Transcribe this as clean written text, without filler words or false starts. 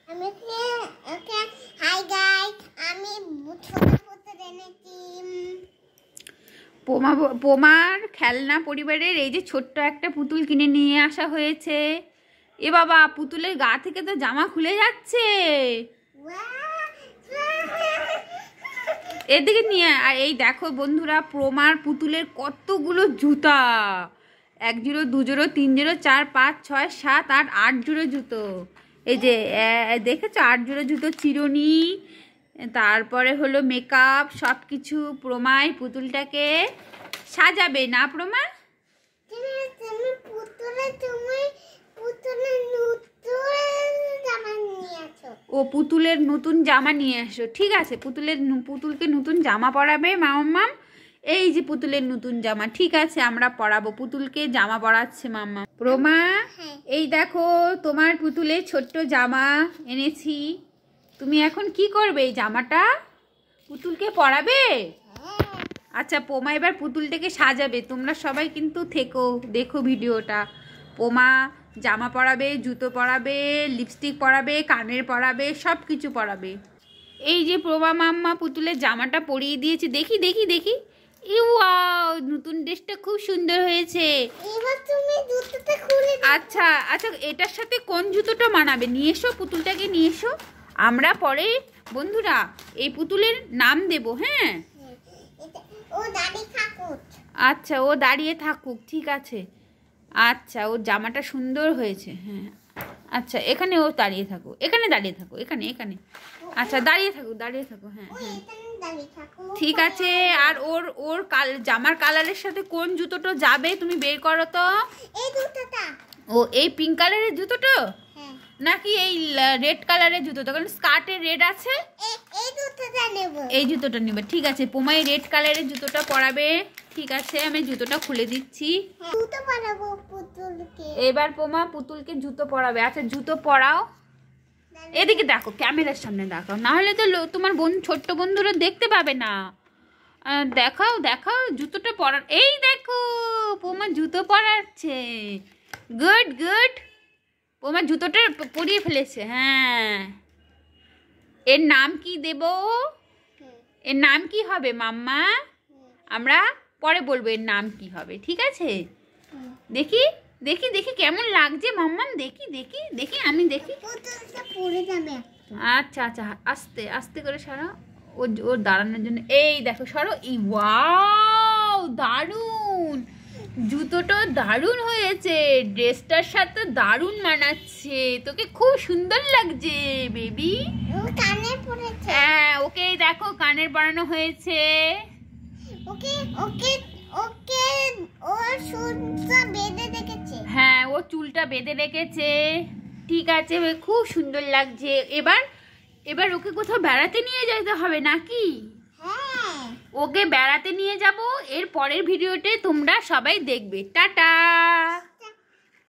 Hi guys, আমি ছোট পুতুল এনেছি। পোমার খেলনা পরিবারের এই যে ছোট্ট একটা পুতুল কিনে নিয়ে আসা হয়েছে। এ বাবা, পুতুলের গা থেকে তো জামা খুলে যাচ্ছে। এদিকে নিয়ে আর এই দেখো বন্ধুরা, পোমার পুতুলের কতগুলো জুতা, 1 জোড়ো 2 জোড়ো 3 জোড়ো 4 5 6 7 8 8 জোড়ো জুতো। এই যে দেখেছো 8 জোড়ো জুতো, চিরুনি, তারপরে হলো মেকআপ, সব কিছু প্রমায় পুতুলটাকে সাজাবে না প্রমা? ও পুতুলের নতুন জামা নিয়ে আসো, ঠিক আছে। পুতুলকে নতুন জামা পরাবে মাম্মাম। এই যে পুতুলের নতুন জামা, ঠিক আছে, আমরা পরাবো। পুতুলকে জামা পরাচ্ছে মাম্মা। প্রমা, এই দেখো তোমার পুতুলের ছোট্ট জামা এনেছি। তুমি এখন কি করবে? এই জামাটা পুতুলকে পরাবে? আচ্ছা, পোমা এবার পুতুলটাকে সাজাবে। তোমরা সবাই কিন্তু থেকো, দেখো ভিডিওটা। পোমা জামা পরাবে, জুতো পরাবে, লিপস্টিক পরাবে, কানের পরাবে, সব কিছু পরাবে। এই যে প্রমা মাম্মা পুতুলের জামাটা পরিয়ে দিয়েছে। দেখি দেখি দেখি, ওয়াও, নতুন ড্রেসটা খুব সুন্দর হয়েছে। এবার তুমি জুতোটা খুলে দাও। আচ্ছা আচ্ছা, এটার সাথে কোন জুতোটা মানাবে? নিয়ে এসো, পুতুলটাকে নিয়ে এসো। আমরা পরে বন্ধুরা এই পুতুলের নাম দেব। হ্যাঁ, ও দাঁড়িয়ে থাকুক। আচ্ছা, ও দাঁড়িয়ে থাকুক, ঠিক আছে। আচ্ছা, ওর জামাটা সুন্দর হয়েছে। হ্যাঁ, আচ্ছা, এখানে ও দাঁড়িয়ে থাকো, এখানে দাঁড়িয়ে থাকো, এখানে এখানে। আচ্ছা, দাঁড়িয়ে থাকো, দাঁড়িয়ে থাকো। হ্যাঁ হ্যাঁ, ঠিক আছে। আর ওর জামার কালারের সাথে কোন জুতোটা যাবে তুমি বের করো তো। এই জুতোটা। ও, এই পিঙ্ক কালারের জুতোটা নাকি এই রেড কালারের জুতোটা? কারণ স্কার্টের রেড আছে। এই জুতোটা নেব। এই জুতোটা নেবে, ঠিক আছে। পোমাই রেড কালারের জুতোটা পরাবে, ঠিক আছে। আমি জুতোটা খুলে দিচ্ছি। জুতো পরাবো পুতুলকে। এবার পোমা পুতুলকে জুতো পরাবে। আচ্ছা, জুতো পরাও। এদিকে দেখো, ক্যামেরার সামনে দেখাও, না হলে তো তোমার ছোট্ট বন্ধুরা দেখতে পাবে না। দেখাও দেখাও জুতোটা পরা। এই দেখো, পোমা জুতো পরাচ্ছে। গুড গুড, পোমা জুতোটা পরিয়ে ফেলেছে। হ্যাঁ, এর নাম কি দেব? এর নাম কি হবে মাম্মা? আমরা পরে বলবো এর নাম কি হবে, ঠিক আছে। দেখি দেখি দেখি কেমন লাগছে মাম্মাম, দেখি দেখি দেখি, আমি দেখি। আচ্ছা আচ্ছা, আস্তে আস্তে করে সরাও, ওর দাঁড়ানোর জন্য। এই দেখো, সরো। ওয়াও, দারুণ, জুতোটা দারুণ হয়েছে, ড্রেসটার সাথে দারুণ মানাচ্ছে, তোকে খুব সুন্দর লাগছে বেবি। কানে পড়েছে। হ্যাঁ, ওকে দেখো কানের পরানো হয়েছে। ওকে ওকে ওকে, ওর চুলটা বেঁধে রেখেছে। হ্যাঁ, ও চুলটা বেঁধে রেখেছে, ঠিক আছে, খুব সুন্দর লাগছে। এবার ওকে কোথাও বেড়াতে নিয়ে যেতে হবে নাকি? হ্যাঁ, ওকে বেড়াতে নিয়ে যাব। এর পরের ভিডিওতে তোমরা সবাই দেখবে। টাটা।